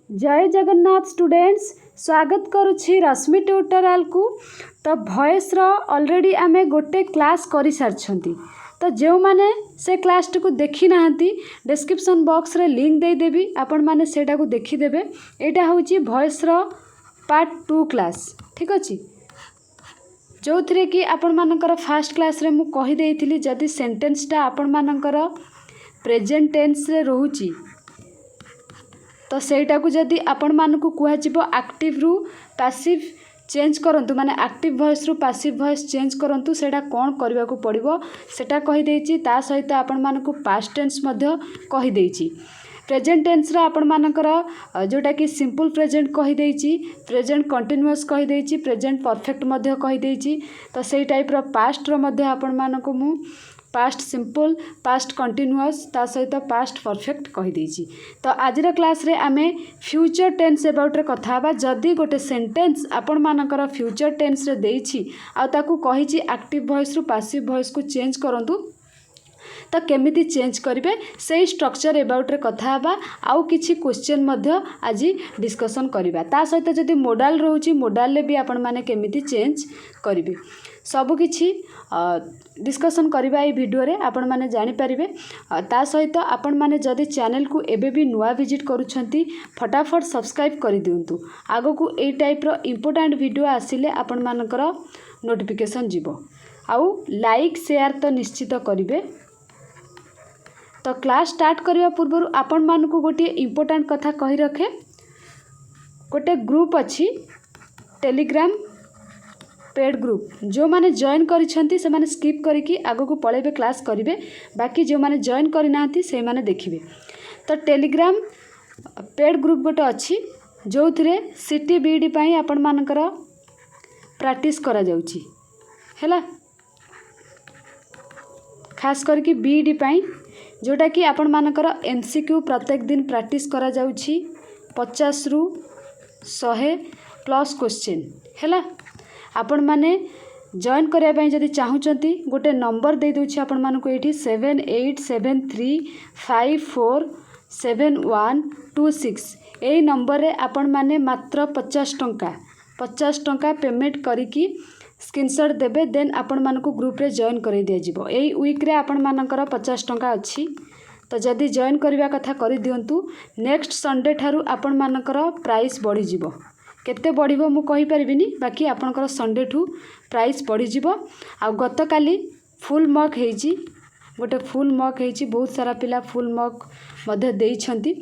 जय जगन्नाथ स्टूडेंट्स स्वागत करुछि रश्मि ट्यूटोरियल को। तो भॉइस रो ऑलरेडी आमे गोटे क्लास करि सारछंती। तो जो माने से क्लास को देखी नाहंती डिस्क्रिप्शन बॉक्स रे लिंक दे देबी, आपण माने सेटा को देखि देबे। एटा होची भॉइस रो पार्ट 2 क्लास, ठीक अछि। जो थरे कि आपण मानकर फर्स्ट क्लास रे मु कहि देइथिली जदि सेंटेंस टा आपण मानकर प्रेजेंट टेंस रे रहूची तो सेटा को जदि आपण मानकु कुहाजिबो एक्टिव रु पैसिव चेंज करंतु, माने एक्टिव वॉइस रु पैसिव वॉइस चेंज करंतु, सेटा कोन करबा को पड़िबो सेटा कहि देइची। ता सहित आपण मानकु पास्ट टेंस मध्य कहि देइची। प्रेजेंट टेंस रा आपण मानकर जोटा कि सिंपल प्रेजेंट कहि देइची, प्रेजेंट कंटीन्यूअस कहि देइची, प्रेजेंट परफेक्ट मध्य कहि देइची। तो सेई टाइप रो पास्ट रो मध्य आपण मानकु मु पास्ट सिंपल, पास्ट कंटीन्यूअस ता सहित पास्ट परफेक्ट कहि देइची। तो आज क्लास रे आमे फ्यूचर टेंस अबाउट रे कथा हबा। जदि गोटे सेंटेंस आपण मानकर फ्यूचर टेंस रे देइची आ ताकू कहिची एक्टिव वॉइस रु पैसिव वॉइस को चेंज करंतु, तो केमिति चेंज करिवे से स्ट्रक्चर अबाउट रे कथा हबा। आउ किछि क्वेश्चन मध्य आज डिस्कशन करिबा। ता सहित जदि मोडाल रहउची मोडाल ले भी आपण माने केमिति चेंज करिवे सब किछि डिस्कशन करवा ये वीडियो रे आपण माने जानि परिबे। ता सहित आपण माने जदि चैनल को एबे भी नुआ विजिट करूछंती फटाफट सब्सक्राइब कर दियंतु। आगो को ए टाइप रो इंपोर्टेंट वीडियो आसिले आपण मानकर नोटिफिकेशन जिवो। आउ लाइक शेयर तो निश्चित करिवे। तो क्लास स्टार्ट करने पूर्व आपण मानकु गोटे इंपोर्टेंट कथा कहि रखे। गोटे ग्रुप अच्छी टेलीग्राम पेड ग्रुप, जो माने जॉइन करिसेंती से माने स्किप करिकी आगो को पळेबे क्लास करिवे। बाकी जो माने जॉइन करि नाहंती से माने देखिबे। तो टेलीग्राम पेड ग्रुप गोटे अच्छी जो थरे सिटी बीडी पई आपण मानकर प्रैक्टिस करा जाउची हैला, खास करके बीडी पई जोटा कि आपण मानकर एमसीक्यू प्रत्येक दिन प्रैक्टिस करा जाउची 50 रु 100 प्लस क्वेश्चन हैला। आपण माने जॉइन करिया पई जदि चाहुचंती गोटे नंबर दे दोछि आपण मानको एठी 7873547126। एई नंबर रे आपण माने मात्र 50 टंका पेमेंट करिकी स्क्रीनशॉट देबे। देन आपण मानको ग्रुप रे जॉइन करै दिया जिवो। एई वीक रे आपण मानकर 50 टंका अछि। तो जदि जॉइन करबा कथा करि दियंतु। नेक्स्ट संडे ठारू आपण मानकर प्राइस बढ़ी जिवो। केते बढ़िबो मु कहि परिबिनी, बाकी आपनकर संडे ठू प्राइस बढ़ी जिवो। आ गत काली फुल मॉक हेची, गोटे फुल मॉक हेची, बहुत सारा पिला फुल मॉक मध्य देइछंती।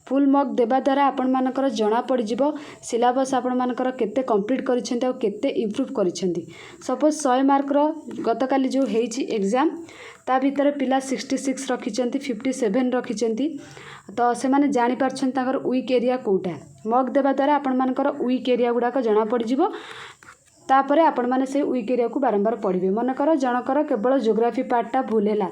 फुल मॉक देबा द्वारा आपण मानकर जणा पड़ जिवो सिलेबस आपण मानकर केते कंप्लीट करिसेंती आ केते इंप्रूव करिसेंती। सपोज 100 मार्क रो गत काली जो हेची एग्जाम ता भीतर पिला 66 रखिचंती, 57 रखिचंती। तो से माने जानि पारछन ताकर वीक एरिया कोटा। मॉक देबा द्वारा आपण मानकर वीक एरिया गुडा को जणा पड़ जिवो। तापरे आपण माने से वीक एरिया को बारंबार पढ़िबे। मनकर जनकर केवल ज्योग्राफी पार्टटा भूल हैला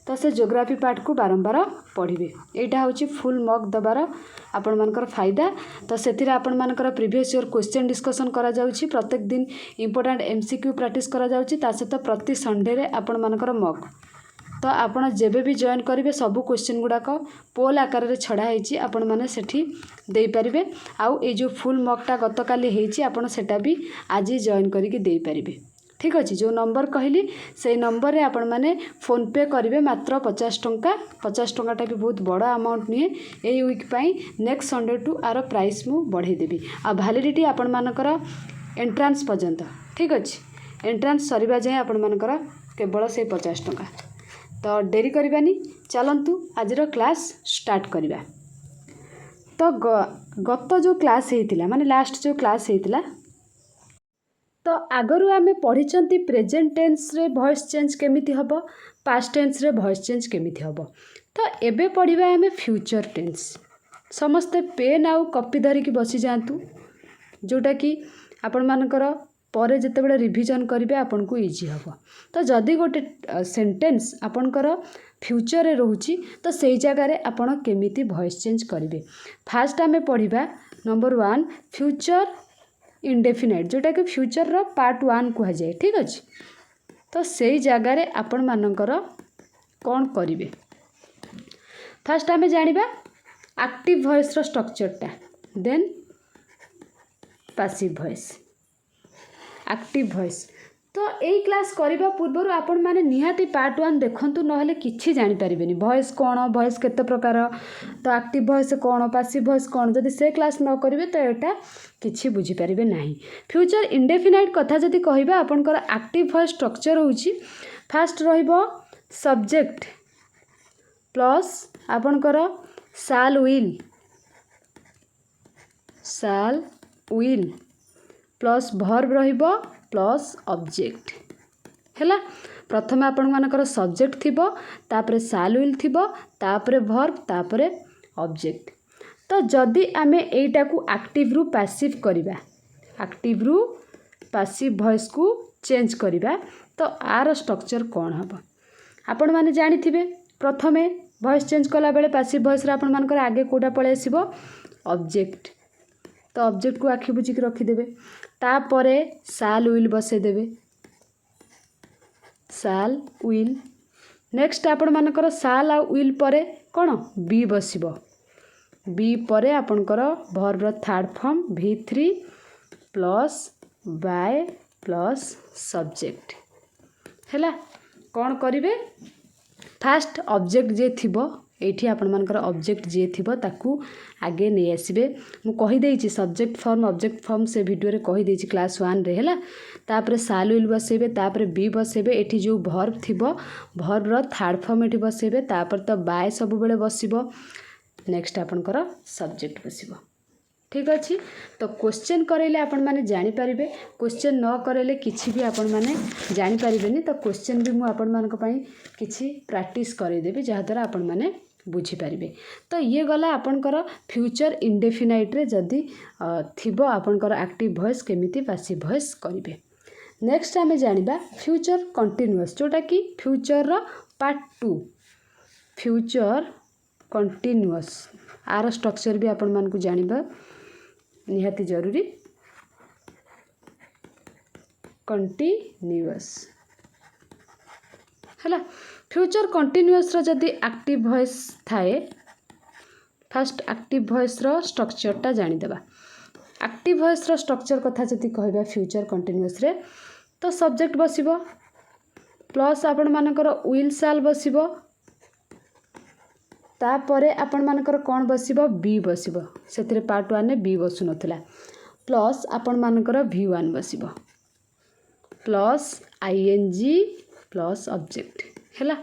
तो से ज्योग्राफी पार्ट को बारंबार पढ़िबे। एटा होची फुल मॉक दबार आपण मानकर फायदा। तो सेथिरा आपण मानकर प्रीवियस ईयर क्वेश्चन डिस्कशन करा जाउची, प्रत्येक दिन इंपोर्टेंट एमसीक्यू प्रैक्टिस करा जाउची, ता सहित प्रति संडे रे आपण मानकर मॉक। तो आपण जेबे भी जॉइन करिवे सब क्वेश्चन गुडाक पोल आकार रे छड़ा हेची आपण माने सेठी देई परिबे। आउ ए जो फुल मॉकटा गत काली हेची आपण सेटा भी आज जॉइन करिके देई परिबे, ठीक अछि। जो नंबर कहली से नंबर रे आपण माने फोन पे करिवे मात्र 50 टंका। 50 टंकाटा भी बहुत बड़ अमाउंट निए। एई वीक पई नेक्स्ट संडे टू आरो प्राइस मु बढ़े देबी। आ वैलिडिटी आपण मानकर एंट्रेंस पर्यंत, ठीक अछि। एंट्रेंस सरीबा जाय आपण मानकर केवल से 50 टंका। तो डेरी करबानी, चलंतु आज क्लास स्टार्ट करिबा। तो गत जो क्लास हेतिला माने लास्ट जो क्लास हेतिला, तो आगरु आमे पढ़िचंती प्रेजेंट टेंस रे वॉइस चेंज केमिति हबो, पास्ट टेंस रे वॉइस चेंज केमिति हबो। तो एबे पढ़िबा आमे फ्यूचर टेंस। समस्ते पेन आउ कॉपी धरिकी बसी जांतु, जोटा कि आपण मानकर परे जेतेबेले रिवीजन करिवे आपन को इजी हबो। तो जदि गोटे सेंटेंस आपनकर फ्यूचर रे रहउची तो सेई जगह रे आपण केमिति वॉइस चेंज करिवे। फास्ट आमे पढ़िबा नंबर 1 फ्यूचर इंडेफिनाइट, जोटा कि फ्यूचर रो पार्ट 1 कहा जाए, ठीक अछि। तो सेई जगह रे आपण मानकर कोन करिवे। फास्ट आमे जानिबा एक्टिव वॉइस रो स्ट्रक्चरटा। Then passive voice active voice. तो यही क्लास करने पूर्वर आपण मैंने निहाती पार्ट 1 देखंतु नहले किछि जानि परिबेनी वॉइस कौन वॉइस केते प्रकार तो एक्टिव वॉइस कौन पैसिव वॉइस कौन जदि से क्लास न करिवे तो एटा किछि बुझी परिबे नाही। फ्यूचर इंडेफिनाइट कथा जदि कहबा आपनकर एक्टिव वॉइस स्ट्रक्चर होउची फास्ट रहइबो सब्जेक्ट प्लस आपनकर शाल विल प्लस वर्ब रहिबो प्लस ऑब्जेक्ट हैला। प्रथम आपण मानकर सब्जेक्ट थिबो तापरे शाल विल थिबो तापरे वर्ब तापरे ऑब्जेक्ट। तो जदि आमे एटा को एक्टिव रु पैसिव करिबा एक्टिव रु पैसिव वॉइस को चेंज करिबा तो आर स्ट्रक्चर कौन हबो आपण माने जानि थिबे। प्रथमे वॉइस चेंज कला बेले पैसिव वॉइस रे आपण मानकर आगे कोडा पळे आसीबो ऑब्जेक्ट। तो ऑब्जेक्ट को आखि बुझी के रखी देबे तापरे शाल विल बसे देबे शाल विल। नेक्स्ट आपण मानकर शाल आ विल परे कोन बी बसिबो बी परे आपनकर वर्ब रो third form V3 plus by plus subject हैला। कोन करिवे फास्ट ऑब्जेक्ट जे थिबो एठी आपण मानकर ऑब्जेक्ट जे थिबो ताकू आगे नहीं आसबे। मु कहि देछि सब्जेक्ट फॉर्म ऑब्जेक्ट फॉर्म से वीडियो रे कहि देछि क्लास 1 रे हैला। तापरे शाल विल बसेबे तापरे बी बसेबे एठी जो वर्ब थिबो वर्ब रो थर्ड फॉर्म एठी बसेबे तापर तो बाय सब बेले बसिबो नेक्स्ट आपनकर सब्जेक्ट बसिबो ठीक अछि। तो क्वेश्चन करेले आपण माने जानि परिबे क्वेश्चन न करेले किछि भी आपण माने जानि परिबेनी। तो क्वेश्चन भी मु आपण मानक पई किछि प्रैक्टिस करे देबी जहा द्वारा आपण माने बुझी पारिबे। तो ये गला आपनकर फ्यूचर इंडेफिनाइट रे जदि थिबो आपनकर एक्टिव वॉइस केमिति पैसिव वॉइस करिवे। नेक्स्ट आमे जानिबा फ्यूचर कंटीन्यूअस जोटा कि फ्यूचर रो पार्ट 2 फ्यूचर कंटीन्यूअस आर स्ट्रक्चर भी आपण मानकु जानिबा निहाती जरूरी। कंटीन्यूअस हैला फ्यूचर कंटीन्यूअस रो जदि एक्टिव वॉइस थाए फर्स्ट एक्टिव वॉइस रो स्ट्रक्चर ता जानि देबा। एक्टिव वॉइस रो स्ट्रक्चर कथा जदि कहबा फ्यूचर कंटीन्यूअस रे तो सब्जेक्ट बसिबो प्लस आपण मानकर विल शाल बसिबो तापरे आपण मानकर कोन बसिबो बी बसिबो सेतिरे पार्ट 1 ने बी बसु नथिला प्लस आपण मानकर V1 बसिबो प्लस आईएनजी प्लस ऑब्जेक्ट हैला।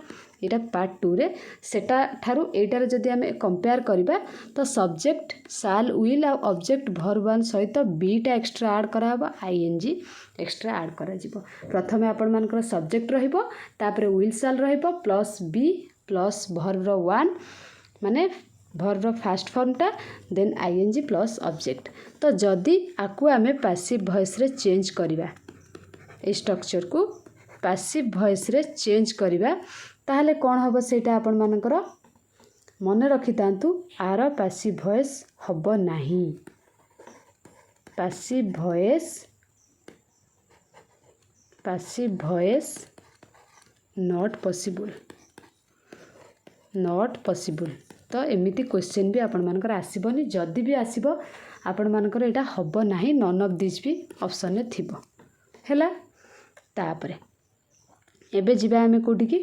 एटा पार्ट 2 रे सेटा थारु एटार जदि हमें कंपेयर करिबा तो सब्जेक्ट शाल विल आ ऑब्जेक्ट वर्ब 1 सहित बीटा एक्स्ट्रा ऐड करा हबो आईएनजी एक्स्ट्रा ऐड करा जिवो। प्रथमे आपण मानकर सब्जेक्ट रहिबो तापरे विल शाल रहिबो प्लस बी प्लस वर्ब 1 माने वर्ब फास्ट फॉर्म टा देन आईएनजी प्लस ऑब्जेक्ट। तो जदि आकु आमे पैसिव वॉइस रे चेंज करिबा ए स्ट्रक्चर को पैसिव वॉइस रे चेंज करिबा ताहले कोन हबो सेटा आपण मानकर मने रखि तांतु आर पैसिव वॉइस हबो नाही। Passive voice not possible. तो एमिति क्वेश्चन भी आपण मानकर आसीबनी जदि भी आसीबो आपण मानकर एटा हबो नाही नन ऑफ दिस भी ऑप्शन ने थिबो हैला। तापरे एबे जिबा हमें कोठी की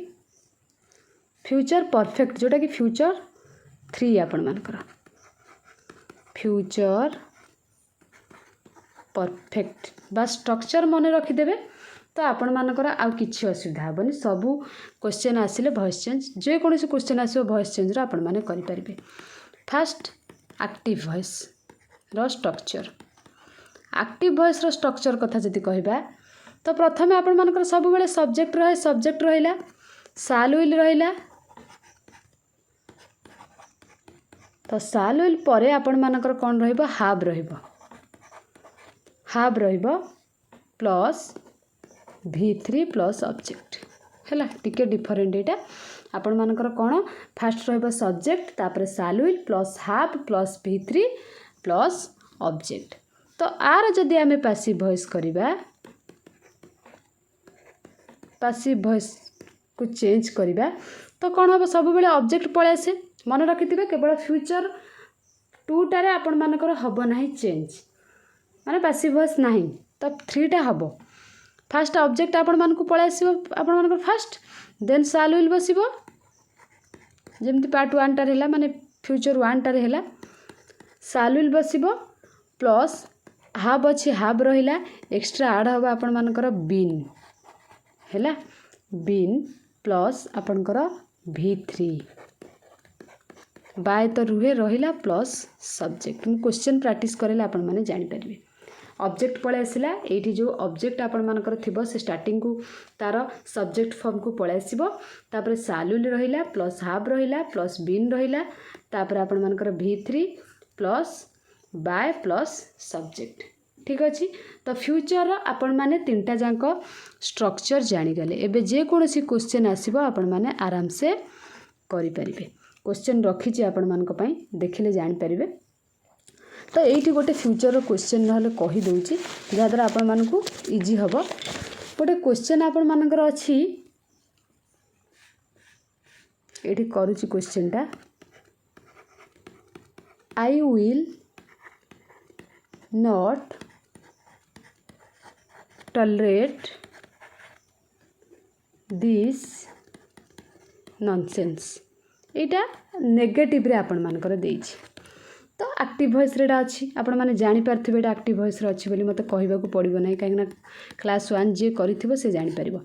फ्यूचर परफेक्ट जोटा कि फ्यूचर 3 आपण मानकर फ्यूचर परफेक्ट बा स्ट्रक्चर मने रखि देबे तो आपण मानकर आ किछि असुविधा हेबनी। सबु क्वेश्चन आसिले वॉइस चेंज जे कोनोसी क्वेश्चन आसीबो वॉइस चेंज रो आपण माने करि परिबे। फर्स्ट एक्टिव वॉइस रो स्ट्रक्चर एक्टिव वॉइस रो स्ट्रक्चर कथा जदि कहबा तो प्रथमे आपण मानकर सब बेले सब्जेक्ट रहिला शाल विल रहिला तो शाल विल परे आपण मानकर कोन रहिबो हाब रहिबो प्लस V3 प्लस ऑब्जेक्ट हैला। टिके डिफरेंट एटा आपण मानकर कोन फास्ट रहिबो सब्जेक्ट तापरे शाल विल प्लस हाब प्लस V3 प्लस ऑब्जेक्ट। तो आर जदि आमे पैसिव वॉइस करिबा पैसिव वॉइस को चेंज करिबा तो कोन हबो सब बेले ऑब्जेक्ट पळे आसे मन रखिथिबे केवल फ्यूचर टूटारे आपण मानकर हब नाही चेंज माने पासिव वॉइस नहीं तो 3 टा हब फास्ट ऑब्जेक्ट आपण मानकु पळे आसीबो आपण मानकर फास्ट देन शाल विल बसिबो जेमती पार्ट 1 टारे हैला माने फ्यूचर 1 टारे हैला शाल विल बसिबो प्लस हाफ अच्छी हाफ रहिला एक्स्ट्रा आड हबा आपण मानकर बीन हैला बीन प्लस आपणकर V3 बाय तो रुहे रहिला प्लस सब्जेक्ट मु क्वेश्चन प्रैक्टिस करेला आपण माने जानि परिबे ऑब्जेक्ट पळे आसिला एठी जो ऑब्जेक्ट आपण मानकर थिबो से स्टार्टिंग को तार सब्जेक्ट फॉर्म को पळे आसीबो तापर सालुल रहिला प्लस हाफ रहिला प्लस बीन रहिला तापर आपण मानकर V3 plus by plus subject ठीक अच्छी तो फ्यूचर आपण माने 3टा जांक स्ट्रक्चर जानी गले एबे जे कोनोसी क्वेश्चन आसीबो आपण माने आराम से करि परिबे क्वेश्चन रखी आपण मानक पई देखिले जानि परिबे तो एठी गोटे फ्यूचर क्वेश्चन नहले कहि दोउची जा द्वारा आपण मानकु इजी हबो गोटे क्वेश्चन आपण मानकर अछि एठी करूची क्वेश्चन टा I will not tolerate this nonsense Etah negative रे आपण मानकर देइछि तो एक्टिव वॉइस रेडा अच्छी आपण माने जानि पारथिबे एटा एक्टिव वॉइस रे अछि बोली मते कहिबा को पड़िबो नै काहे ना क्लास 1 जे करिथिबो से जानि परिबो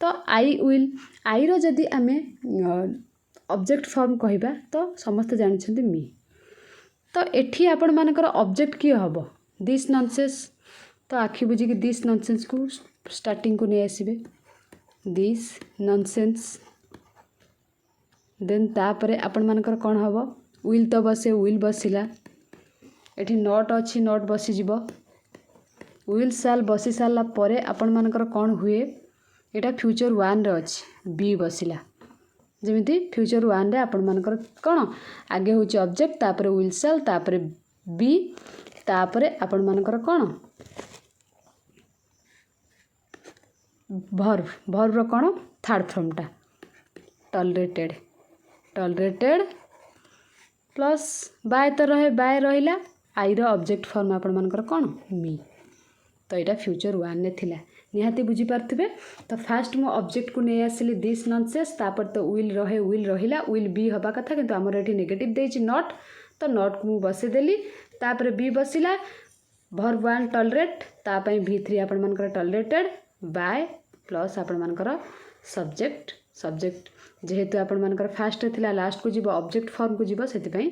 तो आई विल आई रो जदी आमे ऑब्जेक्ट फॉर्म कहिबा तो समस्त जानि छथि मी तो एठी आपण मानकर ऑब्जेक्ट की हबो दिस नॉनसेंस तो आखि बुझी कि दिस नॉनसेंस को स्टार्टिंग को नै आसीबे दिस नॉनसेंस देन तापरे आपण मानकर कोन हबो विल तो बसे विल बसिला एठी नॉट अच्छी नॉट बसी जीवो विल साल बसी साला परे आपण मानकर कोन हुए एटा फ्यूचर 1 रे अछि बी बसिला जेमिति फ्यूचर 1 रे आपण मानकर कोन आगे होची ऑब्जेक्ट तापरे विल साल तापरे बी तापरे आपण मानकर कोन वर्ब रो कोन थर्ड फॉर्म टा टॉलरेटेड प्लस बाय तो रहे बाय रहिला आई रो ऑब्जेक्ट फॉर्म आपण मानकर कोन मी तो एटा फ्यूचर 1 ने थिला निहाती बुझी पारथिबे तो फास्ट मो ऑब्जेक्ट को नै आसिली दिस नॉनसेंस तापर तो विल रहे विल रहिला विल बी हबा कथा किंतु हमर एठी नेगेटिव देछि नॉट तो नॉट को मु बसे देली तापर बी बसिला वर्ब 1 टॉलरेट ता पई V3 आपण मानकर टॉलरेटेड बाय प्लस आपण मानकर सब्जेक्ट जेहेतु आपण मानकर फास्ट थिला लास्ट को जीव ऑब्जेक्ट फॉर्म को जीव सेति पई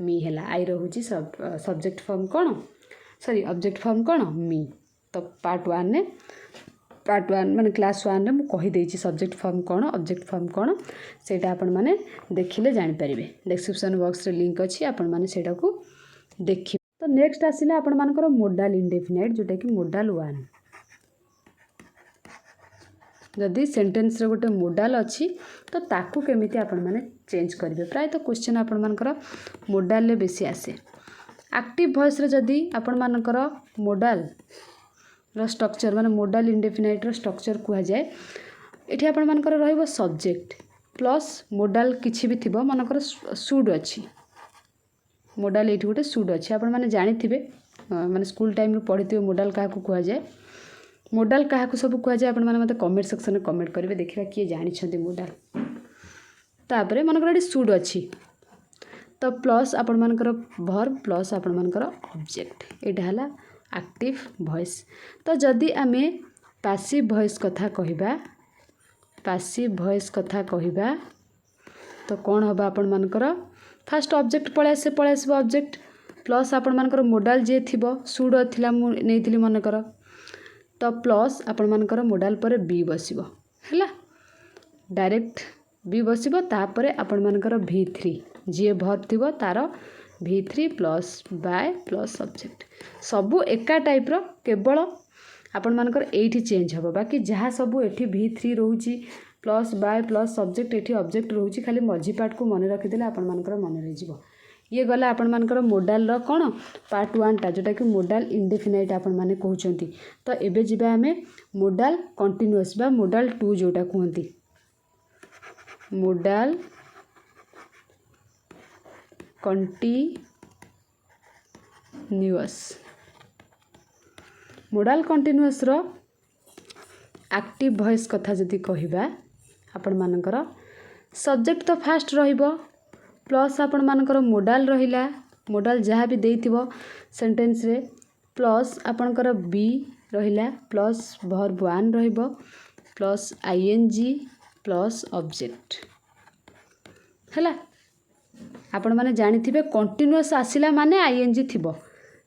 मी हैला आई रहूची सब्जेक्ट फॉर्म कोन सॉरी ऑब्जेक्ट फॉर्म कोन मी तो पार्ट 1 माने क्लास 1 रे मु कहि देछि सब्जेक्ट फॉर्म कोन ऑब्जेक्ट फॉर्म कोन सेटा आपण माने देखिले जानि परिबे डिस्क्रिप्शन बॉक्स रे लिंक अछि आपण माने सेटा को देखि तो नेक्स्ट आसिला आपण मानकर मोडाल इंडेफिनाइट जोटा कि मोडाल 1 जदि सेंटेंस रे गोटे मोडाल अच्छी तो ताकू केमिति आपण माने चेंज करिवे प्राय तो क्वेश्चन आपण मानकर मोडाल ले बेसी आसे एक्टिव वॉइस रे जदि आपण मानकर मोडाल रो स्ट्रक्चर माने मोडाल इंडेफिनाइट रो स्ट्रक्चर कुहा जाय एठी आपण मानकर रहइबो सब्जेक्ट प्लस मोडाल किछि भी थिबो मानकर शुड अछि मोडाल एठी गोटे शुड अछि आपण माने जानिथिबे माने स्कूल टाइम रो पढिथिबे मोडाल काहा को कुहा जाय मोडाल क्या सब कह जाए आपण मैंने मत कमेंट सेक्शन में कमेंट करेंगे देखा किए जानी मोडाल तापर मनकर ये शुड अच्छी तो प्लस आपण मानकर वर्ब प्लस आपण मानकर ऑब्जेक्ट एटा हला एक्टिव वॉइस तो जदि आमे पैसिव वॉइस कथा कहबा तो कौन हबा आपण मानकर फास्ट ऑब्जेक्ट पळे आसे ऑब्जेक्ट प्लस आपण मानकर मोडाल जे थिबो शुड थिला मु नेइथिली मनकर तो प्लस आपण मानकर मोडाल पर बी बसिबो हैला डायरेक्ट बी बसिबो तापरे आपण मानकर V3 जे वर्ब थिबो तार V3 plus by plus subject सबु एका टाइप रो केवल आपण मानकर एठी चेंज हबो बाकी जहाँ सबु एठी V3 रहूची प्लस बाय प्लस सब्जेक्ट एठी ऑब्जेक्ट रहूची खाली मझी पार्ट को मन रखि देले आपण मानकर मन रहि जिवो ये गला आपण मानकर मोडाल रो कोन पार्ट 1 टा जोटा कि मोडाल इंडेफिनाइट आपण माने कहउचंती तो एबे जिबा हमें मोडाल कंटीन्यूअस बा मोडाल 2 जोटा कहंती modal continuous continuous modal continuous रो एक्टिव वॉइस कथा जदि कहबा आपण मानकर सब्जेक्ट तो फास्ट रहिबो प्लस आपण मानकर मोडाल रहिला मोडाल जहाँ भी देइथिबो सेंटेंस रे प्लस आपणकर बी रहिला प्लस वर्ब वन रहिबो प्लस आईएनजी प्लस ऑब्जेक्ट हैला आपण माने जानिथिबे कंटिन्यूअस आसिला माने आईएनजी थिबो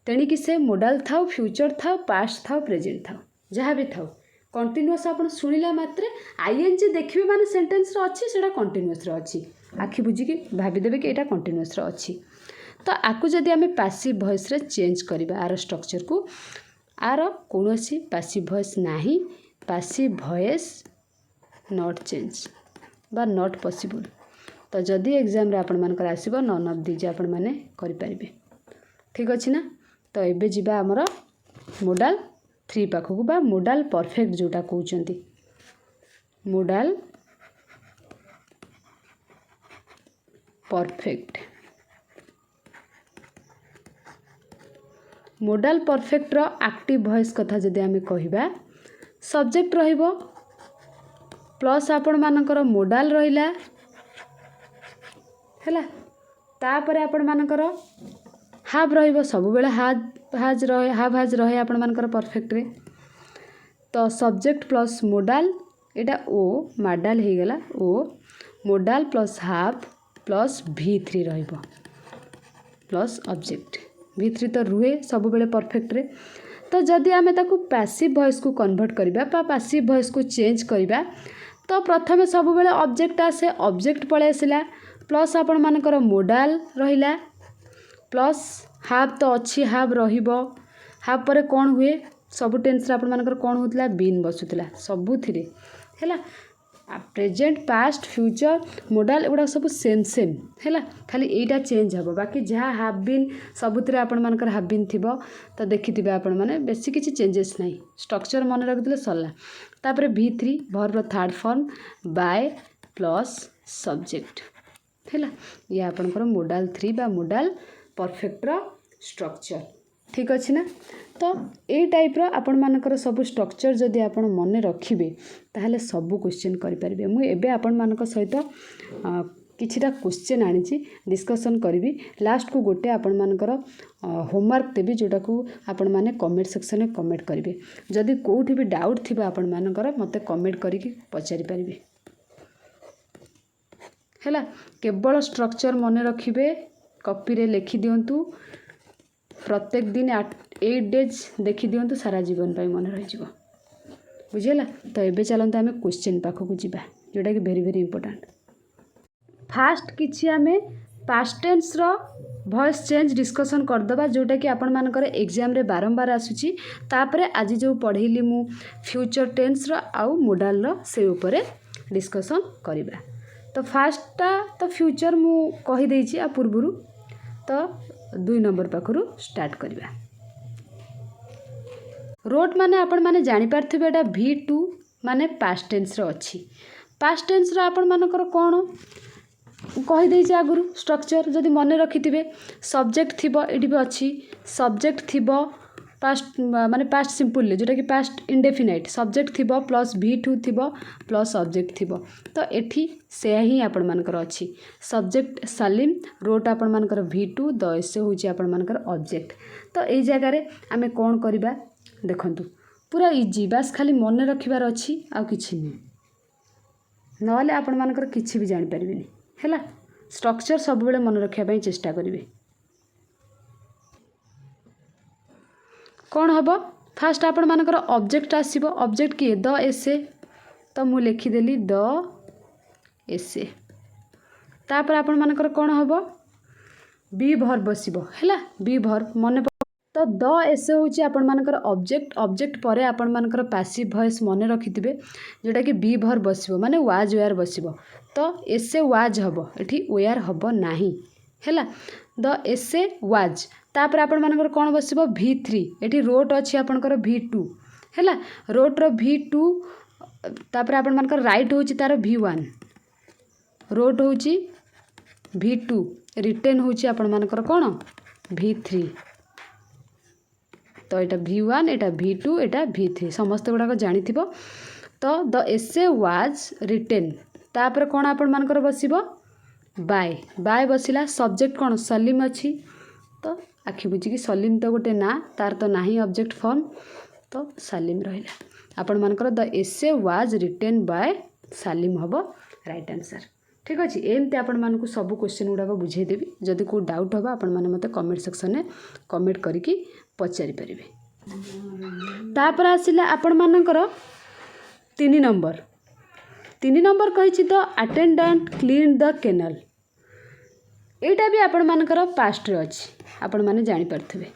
तेणिकी से मोडाल थाउ फ्यूचर थाउ पास्ट थाउ प्रेजेंट थाउ जहाँ भी थाउ कंटिन्यूअस आपण सुनिला मात्रे आईएनजी देखिबे माने सेंटेंस रो अछि सेटा कंटिन्यूअस रो अछि आखि बुझी कि भाबी देबे कि एटा कंटिन्यूअस रो अछि तो आकु जदि आमे पैसिव वॉइस रे चेंज करबा आर स्ट्रक्चर को आर कोनोसी पैसिव वॉइस नाही पैसिव वॉइस नॉट चेंज बा नॉट पॉसिबल तो जदि एग्जाम रे आपण मानकर आसीबो नन ऑफ दीज आपण माने करि परिबे ठीक अछि ना तो एबे जिबा हमर मोडाल 3 पाखकु बा मोडाल परफेक्ट जोटा कहउचंती मोडाल परफेक्ट मोडाल परफेक्ट रो एक्टिव वॉइस कथा जदि आमे कहिबा सब्जेक्ट रहिबो प्लस आपण मानकर मोडाल रहिला हैला तापरे आपण मानकर हाव रहिबो सब बेले हाज रहे आपण मानकर परफेक्ट रे तो सब्जेक्ट प्लस मोडाल एटा ओ माडाल हे गेला ओ मोडाल प्लस हाव प्लस V3 रहिबो प्लस ऑब्जेक्ट V3 तो रुहे सब बेले परफेक्ट रे तो जदि आमे ताकू पैसिव वॉइस को कन्वर्ट करिबा पा पैसिव वॉइस को चेंज करिबा तो प्रथमे सब बेले ऑब्जेक्ट आसे ऑब्जेक्ट पळे आसिला प्लस आपण मानकर मोडाल रहिला प्लस हाव तो अच्छी हाव रहिबो हाव परे कोन हुए सब टेंस रे आपण मानकर कोन होतला बीन बसुतला सबुथिरे हैला प्रेजेंट पास्ट फ्यूचर मोडाल एगुड़ा सब सेम सेम हैला खाली एटा चेंज हबो बाकी जहाँ हाव बीन सबुथिरे आपण मानकर हाव बीन थिबो तो देखिथिबे आपण माने बेसी किछि चेंजेस नाही स्ट्रक्चर मन रखिले सरला तापरे V3 वर्ब रो third form by plus subject हैला या आपनकर मोडाल 3 बा मोडाल परफेक्ट रो स्ट्रक्चर ठीक अछि ना तो ए टाइप रो आपण मानकर सब स्ट्रक्चर जदि आपण मने रखिबे ताहले सब क्वेश्चन करि परिबे मु एबे आपण मानक सहित किछिटा क्वेश्चन आनिछि डिस्कशन करबी लास्ट को गोटे आपण मानकर होमवर्क देबी जोटा को आपण माने कमेंट सेक्शन में कमेंट करिवे जदि कोठी भी डाउट थिबा आपण मानकर मते कमेंट करिकि पचारि परिबे हैला केवल स्ट्रक्चर मने रखिबे कॉपी रे लिखि दियंतु प्रत्येक दिन 8 डेज देखि दियंतु सारा जीवन पाई मन रहि जिवो बुझिला तो एबे चलंत आमे क्वेश्चन पाखो को जिबा जोटा कि वेरी वेरी इंपोर्टेंट फास्ट किछि आमे पास्ट टेंस रो वॉइस चेंज डिस्कशन कर दबा जोटा कि आपण मानकर एग्जाम रे बारंबार आसुची तापरे आज जो पढैली मु फ्यूचर टेंस रो आउ मोडाल रो से ऊपर डिस्कशन करिबा तो फास्टा तो फ्यूचर मु कहि देछि आ पूर्वरु तो 2 नंबर पाखरु स्टार्ट करिबा रोट माने आपण माने जानि पारथिबे एटा V2 माने पास्ट टेंस रो अछि पास्ट टेंस रो आपण मानकर कोन कहि देछि आगुरु स्ट्रक्चर जदि मने रखिथिबे सब्जेक्ट थिबो एठी भी अछि सब्जेक्ट थिबो पास्ट माने पास्ट सिंपल जोटा कि पास्ट इंडेफिनाइट सब्जेक्ट थिबो प्लस V2 थिबो प्लस ऑब्जेक्ट थिबो तो एठी से ही आपण मानकर अछि सब्जेक्ट सालिम रोट आपण मानकर V2 द एसे होछि आपण मानकर ऑब्जेक्ट तो एई जगह रे आमे कोन करबा देखंतु पूरा इजी बस खाली मने रखिबार अछि आ किछि नै नले आपण मानकर किछि भी जानि परिबेनी हैला स्ट्रक्चर सब बेले मन रखिया पई चेष्टा करिवे कौन हबो फास्ट आपण मानकर ऑब्जेक्ट आसीबो ऑब्जेक्ट की द एसे तो मु लिखि देली द एसे तापर आपण मानकर कौन हबो बी वर्ब बसिबो हैला बी वर्ब मने तो द एसे होची आपण मानकर ऑब्जेक्ट ऑब्जेक्ट परे आपण मानकर पैसिव वॉइस मने रखिथिबे जोटा कि बी वर्ब बसिबो माने वाज वेयर बसिबो तो एसे वाज हबो एठी वेयर हबो नाही हैला द एसे वाज तापर आपण मानकर कोन बसिबो V3 एठी रोट अछि आपनकर V2 हैला रोट रो V2 तापर आपण मानकर राइट होची तार V1 रोट होची V2 रिटर्न होची आपण मानकर कोन V3 तो यहाँ V1 यहाँ V2 यहाँ V3 समस्त गुड़ाक जानी तो द एसे वाज रिटेन तापर कौन आपण मानकर बसिबो बाय बाय बसिला सब्जेक्ट कौन सलीम अच्छी तो आखि बुझिकी सलीम तो गोटे ना तार तो नाही ऑब्जेक्ट फॉर्म तो सालिम रहिला आपण मानकर the essay was written by Salim हबो राइट आंसर ठीक अच्छे एमती आपण मानक सब क्वेश्चन गुड़ाक बुझेदेवी जदि को डाउट हम आपण मैंने मत कमेंट सेक्शन में कमेंट करके पचारि पारे तापर आसिला आपण मानकर 3 नंबर कही the attendant clean the canal एटा भी आपण मानकर पास्ट रे अछि आपण माने जानि पारथिबे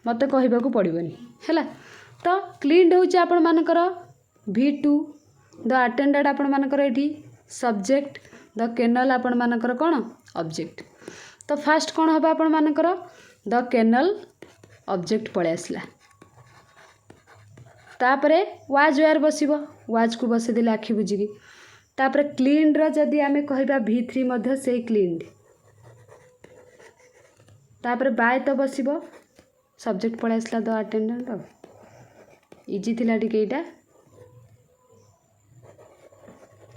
मत कहबाकू पड़िबनी हैला तो क्लीन होउची आपण मानकर V2 द अटेंडेंट आपण मानकर एठी सब्जेक्ट द केनाल आपण मानकर कोन ऑब्जेक्ट तो फास्ट कोन हबा आपण मानकर द केनाल ऑब्जेक्ट पळे आसला तापरे वाज वेयर बसिबो वाज को बसे देले आखि बुझिकी तापरे क्लीन रो जदी आमे कहबा V3 मध्ये से क्लीन तापरे बाय तो बसिबो सब्जेक्ट पळे आसला द अटेंडेंट इजी थिला टिके एटा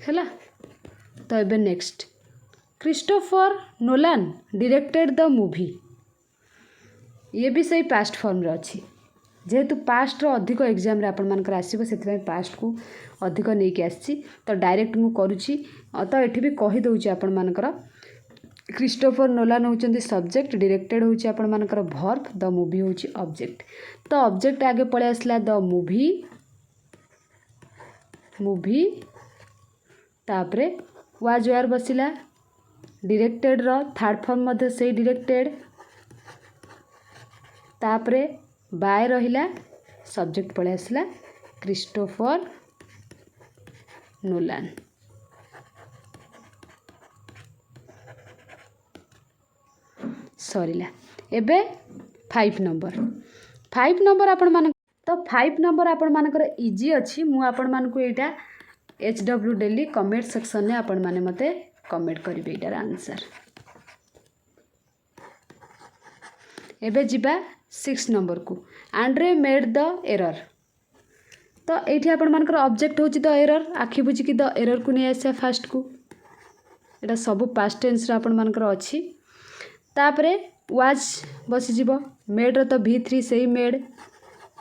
हैला तो एबे next Christopher Nolan directed the movie ये भी सही पास्ट फॉर्म रे अछि जेहेतु पास्ट रो अधिक एग्जाम रे आपण मानकर आसीबो सेति पास्ट को अधिक नै के आसी तो डायरेक्ट मु करूची तो एठी भी कहि दउची आपण मानकर क्रिस्टोफर नोलान होचंदी सब्जेक्ट डायरेक्टेड होची आपण मानकर वर्ब द मूवी होची ऑब्जेक्ट तो ऑब्जेक्ट आगे पळे आसला द मूवी तापरे वाज वेयर बसिला डायरेक्टेड रो थर्ड फॉर्म मध्ये से डायरेक्टेड तापरे बाय रहिला सब्जेक्ट पळे आसला क्रिस्टोफर नोलान सरीला एबे 5 नंबर आपण मान तो 5 नंबर आपण मानकर इजी अछि मु आपण मान को एटा HW डेली कमेंट सेक्शन में आपण माने मते कमेंट करिवे एटार आंसर एबे जिबा 6 नंबर को आंड्रे मेड द एरर तो एठी आपण मानकर ऑब्जेक्ट होची द एरर आखि बुझी कि द एरर को नै आसे फास्ट को एटा सब पास्ट टेंस रे आपण मानकर अछि तापरे वाज बसी जीवो मेड तो V3 सही मेड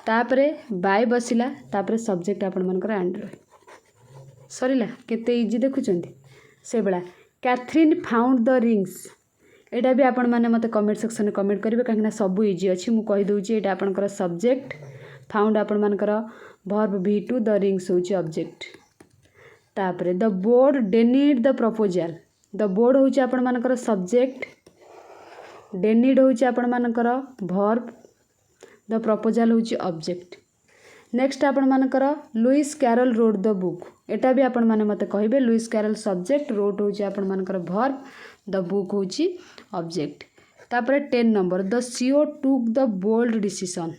तापरे बाय बसिला तापरे सब्जेक्ट आपण मानकर आंड्रे सरीला केते इजी देखुचंती से बेला कैथरीन फाउंड द रिंग्स एटा भी आपण माने मते कमेंट सेक्शन में कमेंट करिवे काहेकि सब इजी अछि मु कहि दउची एटा आपनकर सब्जेक्ट फाउंड आपण मानकर वर्ब V2 द रिंग्स होची ऑब्जेक्ट तापरे the board denied the proposal the board होची आपण मानकर सब्जेक्ट डेनीड होची आपण मानकर वर्ब द प्रपोजल होची ऑब्जेक्ट नेक्स्ट आपण मानकर Lewis Carroll wrote the book एटा भी आपण माने मते कहिबे लुइस कैरल सब्जेक्ट रोड होची आपण मानकर वर्ब द बुक होची ऑब्जेक्ट तापरे 10 number the CEO took the bold decision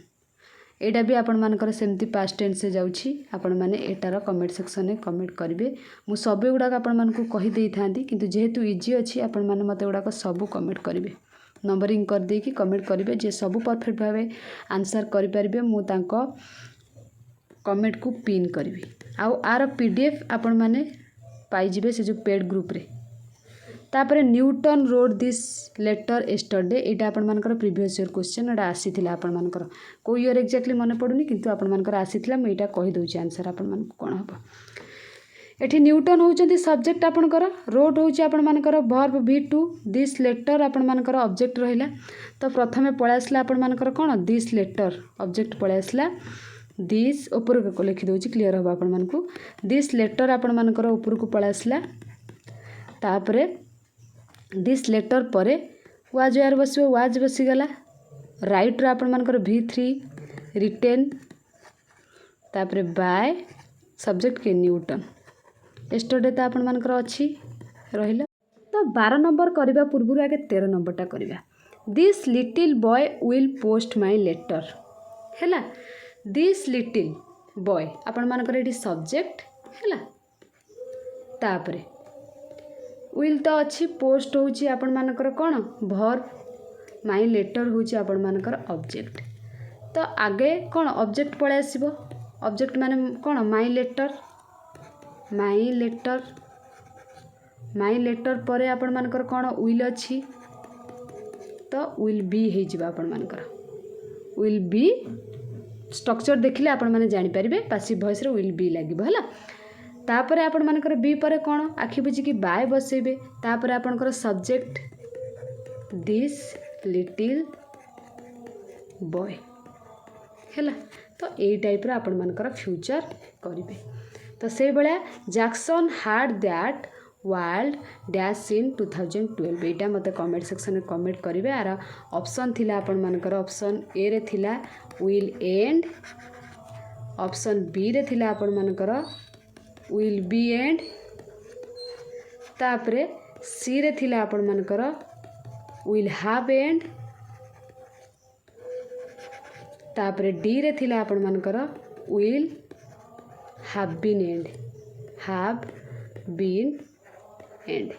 एटा भी आपण मानकर सेमती पास्ट टेंस से जाउची आपण माने एटार कमेंट सेक्शन में कमेंट करिवे मु सब गुडा आपण मानकु कहि देई थांती किंतु जेहेतु इजी अछि आपण माने मते गुडा सब कमेंट करिवे नंबरिंग कर दे कि कमेंट करिवे जे सब परफेक्ट भाबे आंसर करि परिबे मु तांको कमेंट को पिन करी आउ आर PDF आपण माने पाई जिवे से जो पेड ग्रुप रे तापरे Newton read this letter yesterday एटा आपण मानकर प्रीवियस ईयर क्वेश्चन एटा आसीथिला आपण मानकर को ईयर एक्जेक्टली मने पडुनी किंतु आपण मानकर आसीथिला म एटा कहि दउची आंसर आपण मान कोन हबो एठी न्यूटन होउचंती सब्जेक्ट आपणकर रोड होउची आपण मानकर वर्ब V2 दिस लेटर आपण मानकर ऑब्जेक्ट रहिला तो प्रथमे पळे आसला आपण मानकर कोन दिस लेटर ऑब्जेक्ट पळे आसला दिस ऊपर को लिखि दउची क्लियर हबा आपण मानकू दिस लेटर आपण मानकर ऊपर को पळे आसला तापरे दिस लेटर परे वाज वेयर बसिबो वाज बसी गला राइट रे आपण मानकर V3 रिटेन तापरे बाय सब्जेक्ट के न्यूटन एस्टरडे तो आपण मानकर अछि रहिला तो 12 नंबर करबा पूर्व आगे 13 नंबरटा करबा this little boy will post my letter हैला दिस लिटिल बॉय आपण मानकर एटी सब्जेक्ट हैला तापरे विल तो अच्छी पोस्ट होची आपण मानकर कोन वर्ब माय लेटर होची आपण मानकर ऑब्जेक्ट तो आगे कौन ऑब्जेक्ट पळे आसीबो ऑब्जेक्ट माने कौन माई लेटर पर आपण मानकर कौन विल अच्छी तो विल बी हो जावा आपण मानकर विल बी स्ट्रक्चर देखिले आपण माने जानि परिबे पासिव वॉइस रे विल बी लागिबो हला तापर आपण मानकर बी पर कौन आखि बुझी कि बाय बसेबे तापर आपनकर सब्जेक्ट दिस लिटिल बॉय हैला तो यही टाइप आपण मानकर फ्यूचर करिवे तो से बळिया Jackson heard that world dash in 2012 एटा मते कमेंट सेक्शन में कमेंट करिवे आर ऑप्शन थिला आपण मानकर ऑप्शन ए रे थिला विल एंड ऑप्शन बी रे थिला आपण मानकर विल बी एंड तापरे सी रे थिला आपण मानकर विल हैव एंड तापरे डी रे थिला आपण मानकर विल हैव बीन एंड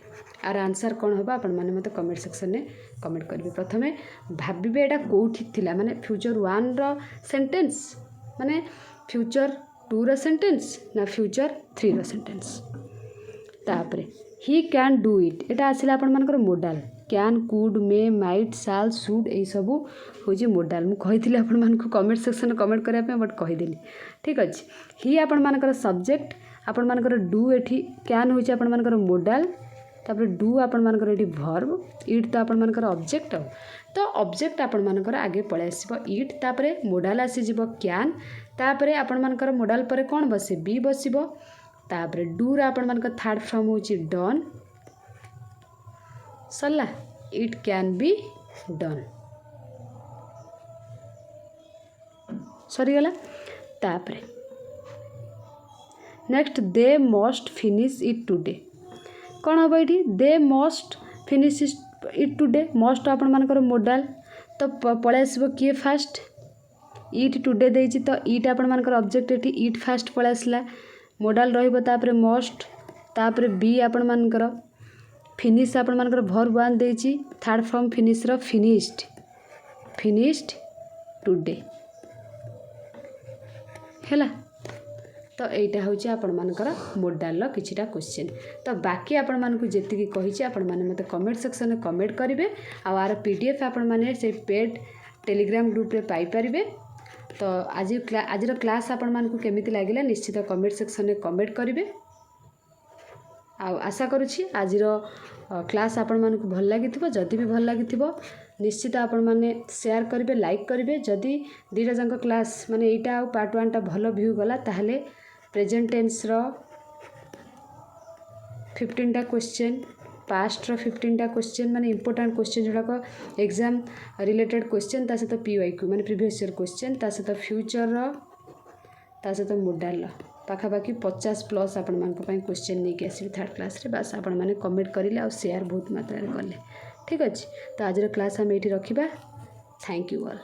आर आंसर कौन होगा आपण माने मते कमेंट सेक्शन में कमेंट करिवे प्रथमे भाबिबे एटा कोठी थिला माने फ्यूचर 1 रो सेंटेंस माने फ्यूचर 2 रो सेंटेंस ना फ्यूचर 3 रो सेंटेंस तापरे ही कैन डू इट एटा आसिला आपण मानकर modal can could may might साल शुड ए सब होजी मोडाल मु कहिथिले आपण मानक कमेंट सेक्शन में कमेंट करिया पे बट कहिदेली ठीक अछि ही आपण मानकर सब्जेक्ट आपण मानकर डू एठी कैन होची आपण मानकर मोडाल तापर डू आपण मानकर एठी वर्ब इट तो आपण मानकर ऑब्जेक्ट तो ऑब्जेक्ट आपण मानकर आगे पळे आसीबो इट तापर मोडाल आसी जिवो कैन तापर आपण मानकर मोडाल पर कोन बसे बी बसिबो तापर डू रा आपण मानकर थर्ड फॉर्म होची डन सरला इट कैन बी डन सरी गला तापर next they must finish it today कौन हम ये they must finish it today must आपण मानकर मोडाल तो पळे आसबो किए फास्ट इट टुडे देछि तो इट आपण मानकर ऑब्जेक्ट एठी इट फास्ट पळे आसला मोडाल रहिबो तापर मस्ट तापर बी आपण मानकर फिनिश आपण मानकर वर्ब 1 देछि थर्ड फॉर्म फिनिश रो फिनिश्ड टुडे हैला तो এইটা হচ্ছে ଆପଣମାନଙ୍କର ମୋଡାଲର କିଛିଟା କ୍ୱେଶ୍ଚନ୍ ତ ବାକି ଆପଣମାନଙ୍କୁ ଯେତିକି କହିଛି ଆପଣମାନେ ମୋତେ କମେଣ୍ଟ ସେକ୍ସନରେ କମେଣ୍ଟ କରିବେ ଆଉ ଆର PDF ଆପଣମାନେ ସେ ପେଡ୍ ଟେଲିଗ୍ରାମ ଗ୍ରୁପରେ ପାଇପାରିବେ ତ ଆଜିର କ୍ଲାସ୍ ଆପଣମାନଙ୍କୁ କେମିତି ଲାଗିଲା ନିଶ୍ଚିତ କମେଣ୍ଟ ସେକ୍ସନରେ କମେଣ୍ଟ କରିବେ ଆଉ ଆଶା କରୁଛି ଆଜିର କ୍ଲାସ୍ ଆପଣମାନଙ୍କୁ ଭଲ ଲାଗିଥିବ ଯଦି ବି ଭଲ ଲାଗିଥିବ ନିଶ୍ଚିତ ଆପଣମାନେ ସେୟାର କରିବେ ଲାଇକ୍ କରିବେ ଯଦି ଦୁଇଟା ଯାକ କ୍ଲାସ୍ ମାନେ ଏଇଟା ଆଉ ପାର୍ଟ 1ଟା ଭଲ ଭିଉ ଗଲା ତାହେଲେ प्रेजेंट टेन्स रो 15टा क्वेश्चन पास्ट रो 15टा क्वेश्चन माने इंपोर्टेंट क्वेश्चन जोड़ाक एग्जाम रिलेटेड क्वेश्चन ता सहित PYQ माने प्रीवियस ईयर क्वेश्चन ता सहित फ्यूचर रो ता सहित मोडाल पाखापाखि 50+ आपण मानक पई क्वेश्चन नहीं के आसी थर्ड क्लास रे बस आपण माने कमेंट करिले और शेयर बहुत मात्रा रे करले ठीक अछि तो आज रो क्लास हम एठी रखिबा थैंक यू ऑल।